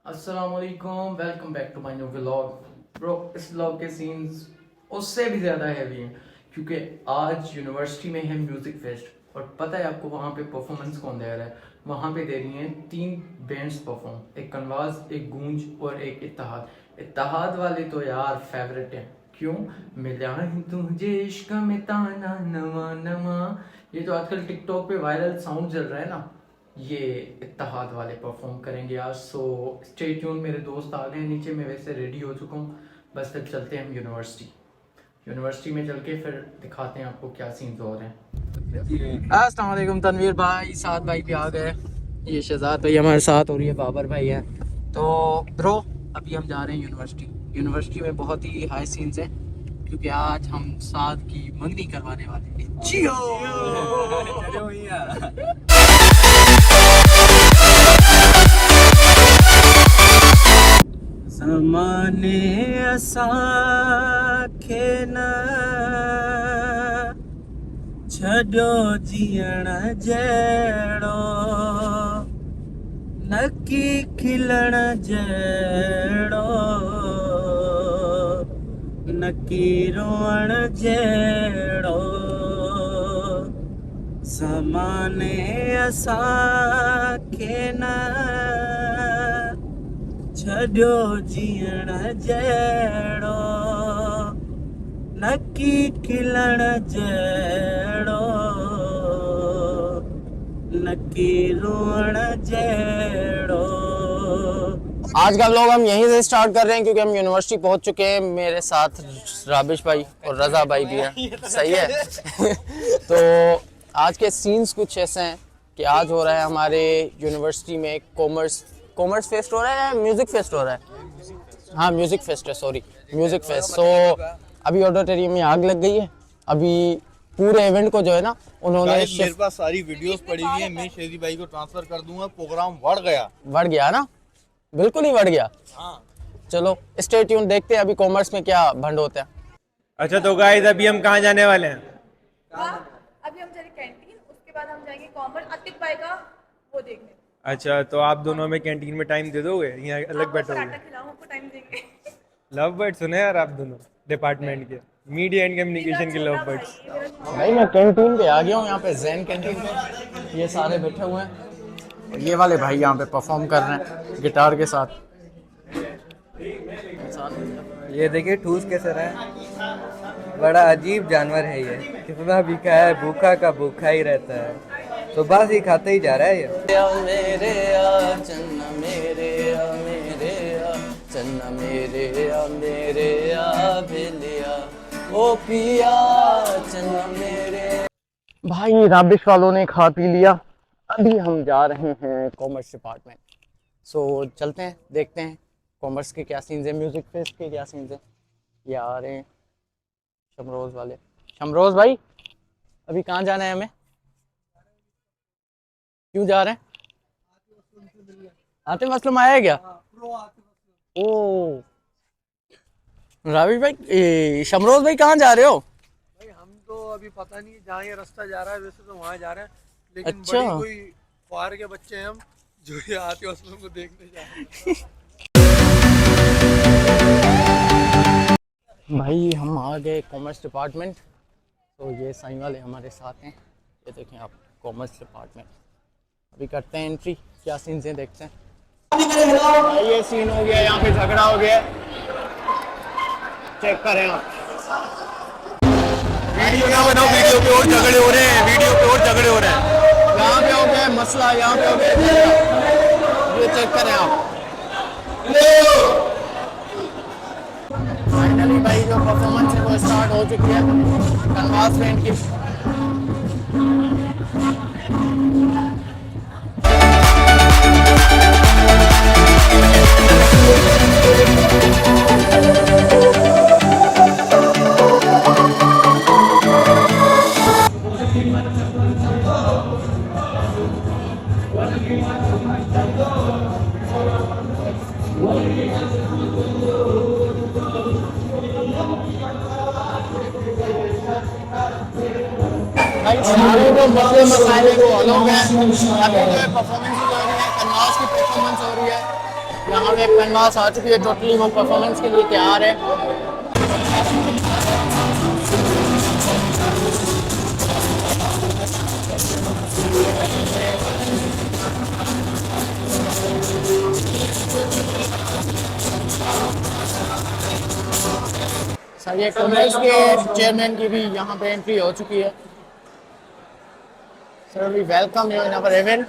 अस्सलामुअलैकुम, welcome back to my new vlog. Bro, इस vlog के सीन्स उससे भी ज़्यादा हैवी हैं क्योंकि आज यूनिवर्सिटी में है म्यूज़िक फेस्ट। और पता है आपको वहाँ पे परफॉर्मेंस कौन दे रहा है? वहाँ पे दे रही हैं 3 बैंड्स परफॉर्म, एक कनवास, एक गूंज और एक इत्तेहाद। इत्तेहाद वाले तो यार फेवरेट हैं। क्यों? मिला है तुझे इश्क में ताना नवा नवा, ये तो आजकल टिकटॉक पे वायरल साउंड चल रहा है ना, ये इत्तेहाद वाले परफॉर्म करेंगे आज। So stay tune. मेरे दोस्त आ गए नीचे, मैं वैसे रेडी हो चुका हूँ, बस फिर चलते हैं हम यूनिवर्सिटी में चल के फिर दिखाते हैं आपको क्या सीन्स हो रहे हैं। अस्सलाम वालेकुम तनवीर भाई, साथ भाई भी आ गए, ये शहजाद भाई हमारे साथ और ये बाबर भाई हैं। तो ब्रो अभी हम जा रहे हैं यूनिवर्सिटी में बहुत ही हाई सीन्स हैं क्योंकि आज हम साथ की मंगनी करवाने वाले हैं। समाने असांखे न छॾो जीअण जहिड़ो, नकी खिलण जहिड़ो, नकी रोअण जहिड़ो। समाने असांखे न छॾो जीअण जहिड़ो, नकी खिलण जहिड़ो, नकी रोअण जहिड़ो। आज का व्लॉग हम यहीं से स्टार्ट कर रहे हैं क्योंकि हम यूनिवर्सिटी पहुंच चुके हैं। मेरे साथ राबिश भाई और रजा भाई भी हैं। सही है। तो आज के सीन्स कुछ ऐसे हैं कि आज हो रहा है हमारे यूनिवर्सिटी में कॉमर्स फेस्ट हो रहा है, म्यूजिक फेस्ट हो रहा है। हाँ म्यूजिक फेस्ट है, सॉरी म्यूजिक फेस्ट। सो अभी ऑडिटोरियम में आग लग गई है। अभी पूरे इवेंट को जो है ना उन्होंने मेरे पास सारी वीडियोस पड़ी हुई है, मैं शेजी भाई को ट्रांसफर कर दूंगा। प्रोग्राम बढ़ गया ना, बिल्कुल ही बढ़ गया। हाँ। चलो स्टे ट्यून, देखते हैं अभी कॉमर्स में क्या भंड होता है। अच्छा तो गाइस अभी हम कहाँ जाने वाले हैं? अभी हम जाएंगे कैंटीन, उसके बाद हम जाएंगे कॉमर्स आतिफ भाई का वो देखने। अच्छा तो आप दोनों में कैंटीन में टाइम दे दोगे, यहाँ अलग बैठोगे? आपको टाइम देंगे। लव बर्ड सुने यार आप दोनों डिपार्टमेंट के, मीडिया एंड कम्युनिकेशन के लव बर्ड्स। भाई मैं कैंटीन पे आ गया हूँ, यहाँ पे जैन कैंटीन पे ये सारे बैठे हुए हैं और ये वाले भाई यहाँ पे परफॉर्म कर रहे हैं गिटार के साथ। ये देखिए ठूस कैसे रहा है, बड़ा अजीब जानवर है ये, कितना भीखा है, भूखा का भूखा ही रहता है, तो बस ही खाते ही जा रहा है ये। मेरे आ चन्ना मेरे आ मेरे आ चन्ना मेरे आ मेरे आ भेलिया ओ पिया चन्ना मेरे। भाई राबिश वालों ने खा पी लिया, अभी हम जा रहे हैं कॉमर्स डिपार्टमेंट। सो चलते हैं, देखते हैं कॉमर्स के क्या सीन्स है, म्यूजिक फेस्ट के क्या सीन्स है। ये आ रहे हैं शमरोज वाले। शमरोज भाई अभी कहाँ जाना है हमें? क्यों जा रहे हैं? आतिफ असलम आया है क्या? ओ राबिश भाई, शमरोज भाई कहाँ जा रहे हो? भाई हम तो अभी पता नहीं जहाँ ये रास्ता जा रहा है, वैसे तो वहाँ जा रहे हैं, लेकिन अच्छा। बड़ी कोई फार के बच्चे हैं हम जो ये आतिफ असलम को देखने जा रहे हैं। भाई हम आ गए कॉमर्स डिपार्टमेंट। तो ये साइन वाले हमारे साथ हैं, ये देखें आप कॉमर्स डिपार्टमेंट। अभी करते हैं एंट्री, क्या सीन्स हैं देखते हैं। भाई ये सीन हो गया, यहाँ पे झगड़ा हो गया, चेक करें आप। वीडियो ना बनाओ, वीडियो पे और झगड़े हो रहे हैं, वीडियो पे और झगड़े हो रहे हैं। यहाँ पे हो गया मसला, यहाँ पे हो गया, ये चेक करें आप। फाइनली भाई जो परफॉर्मेंस है वो स्टार्ट हो चुकी है कनवास बैंड की। भाई सारे वो मसले मसाइले को हल हो गए। अभी जो है परफॉर्मेंस हो रही है, कन्वास की परफॉर्मेंस हो रही है। यहाँ पे कन्वास आ चुकी है, टोटली वो परफॉर्मेंस के लिए तैयार है। सर ये कॉमर्स के चेयरमैन की भी यहाँ पे एंट्री हो चुकी है। Sir we welcome you in our event.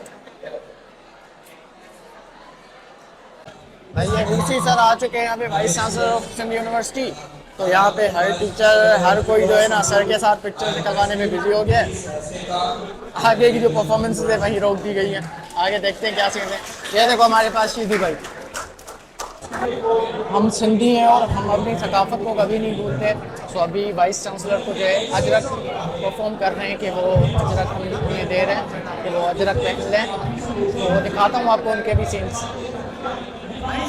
भाई ये वीसी सर आ चुके हैं यहाँ पे, vice chancellor of Sindh university. तो यहाँ पे हर टीचर हर कोई जो है ना सर के साथ पिक्चर निकलवाने में बिजी हो गया है। आगे की जो परफॉर्मेंस है वहीं रोक दी गई है। आगे देखते हैं क्या सीन है। ये देखो हमारे पास शीधी भाई, हम सिंधी हैं और हम अपनी सकाफत को कभी नहीं भूलते। सो अभी वाइस चांसलर को जो है अजरक परफॉर्म कर रहे हैं कि वो अजरक हम उन्हें दे रहे हैं कि वो अजरक पहन लें। तो दिखाता हूँ आपको उनके भी सीन्स।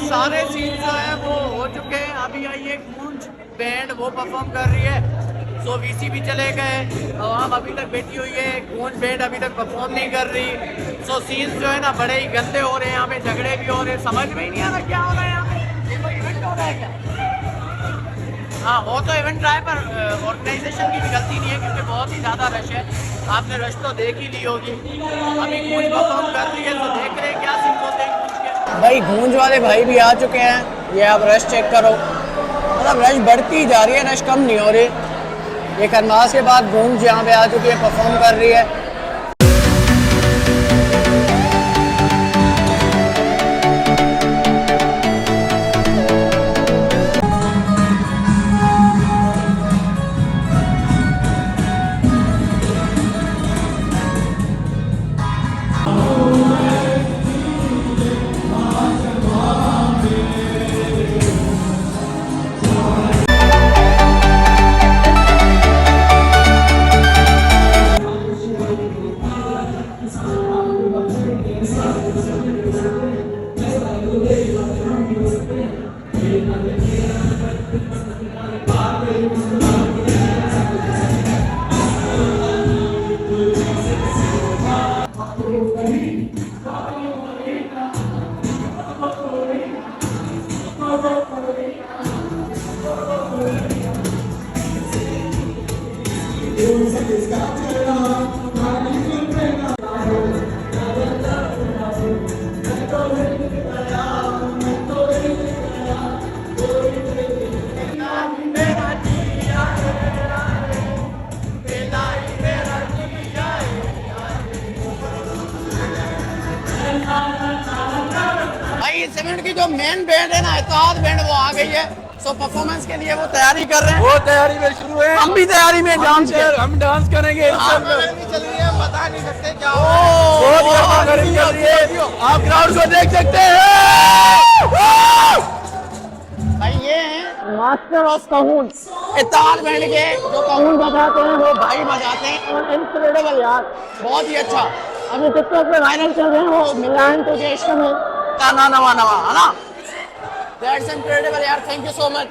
सारे सीन्स जो है वो हो चुके हैं। अभी आई एक गूंज बैंड वो परफॉर्म कर रही है। सो वीसी भी चले गए और हम अभी तक बैठी हुई है। गूंज बैंड अभी तक परफॉर्म नहीं कर रही। सो सीन्स जो है ना बड़े ही गंदे हो रहे हैं। यहाँ पे झगड़े भी हो रहे हैं, समझ में ही नहीं आ रहा क्या हो रहा है यहाँ पे। ये कोई इवेंट हो रहा है क्या? हाँ वो तो इवेंट रहा है, पर ऑर्गेनाइजेशन की भी गलती नहीं है क्योंकि बहुत ही ज़्यादा रश है। आपने रश तो देख ही ली होगी। अभी गूंज परफॉर्म कर रही है तो देख रहे हैं क्या सीन होते हैं गूंज के। भाई गूंज वाले भाई भी आ चुके हैं। ये आप रश चेक करो, मतलब रश बढ़ती जा रही है, रश कम नहीं हो रही। ये कन्वास के बाद गूंज यहाँ पे आ चुकी है, परफॉर्म कर रही है। भाई इस इवेंट की जो मेन बैंड है ना, इत्तेहाद बैंड, वो आ गई है। सो परफॉर्मेंस के लिए वो तैयारी कर रहे हैं। वो तैयारी में शुरू है। हम भी तैयारी में डांस कर, हम डांस करेंगे। चल रही है, बता नहीं सकते क्या हो। बहुत गर्मा गर्मी चल रही है, आप क्राउड को देख सकते हैं। भाई ये हैं मास्टर ऑफ कहून, इत्तेहाद बैंड के जो कहून बजाते हैं वो भाई बजाते हैं। और इनक्रेडिबल यार, बहुत ही अच्छा। अभी टिकटॉक पे वायरल चल रहे हैं वो मिलान तो के इश्क में गाना नवा नवा, है ना। दैट्स इनक्रेडिबल यार, थैंक यू सो मच।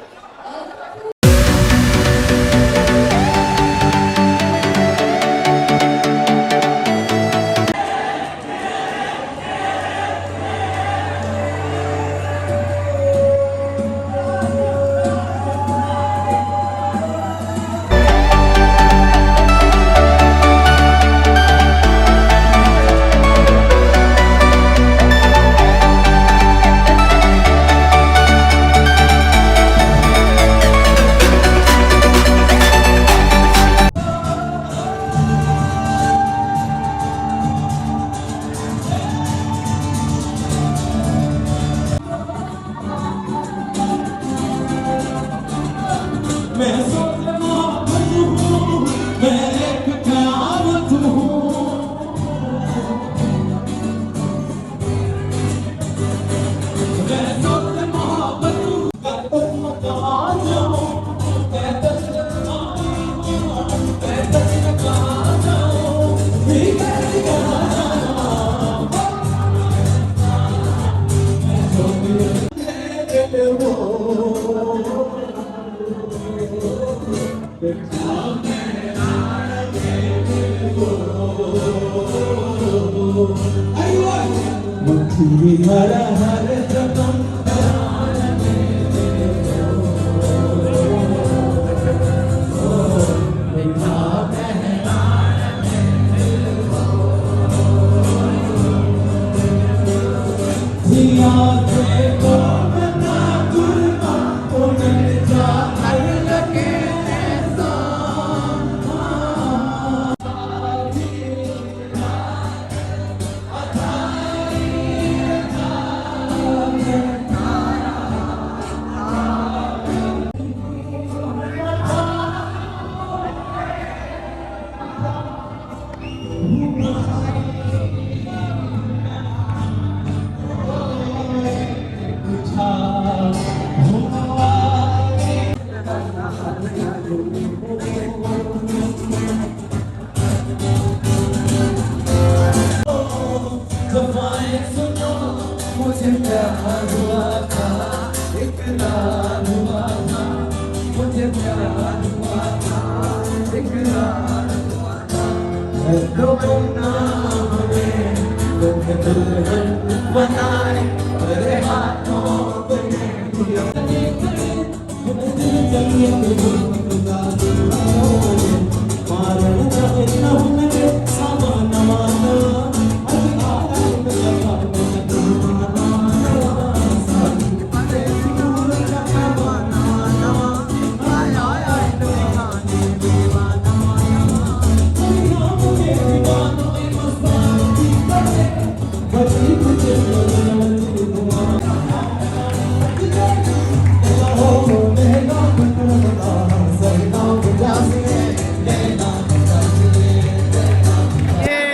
ये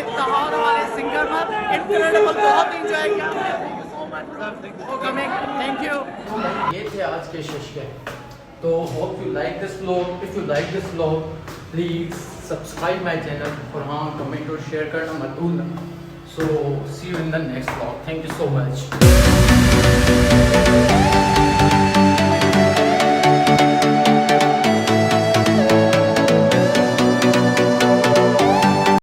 लाहौर वाले सिंगर में इनक्रेडिबल, बहुत इंजॉय किया। For coming, thank you. ये थे आज के शिष्य। तो hope you like this vlog. If you like this vlog please subscribe my channel और हाँ कमेंट और शेयर करना मत भूलना। So see you in the next vlog. Thank you so much.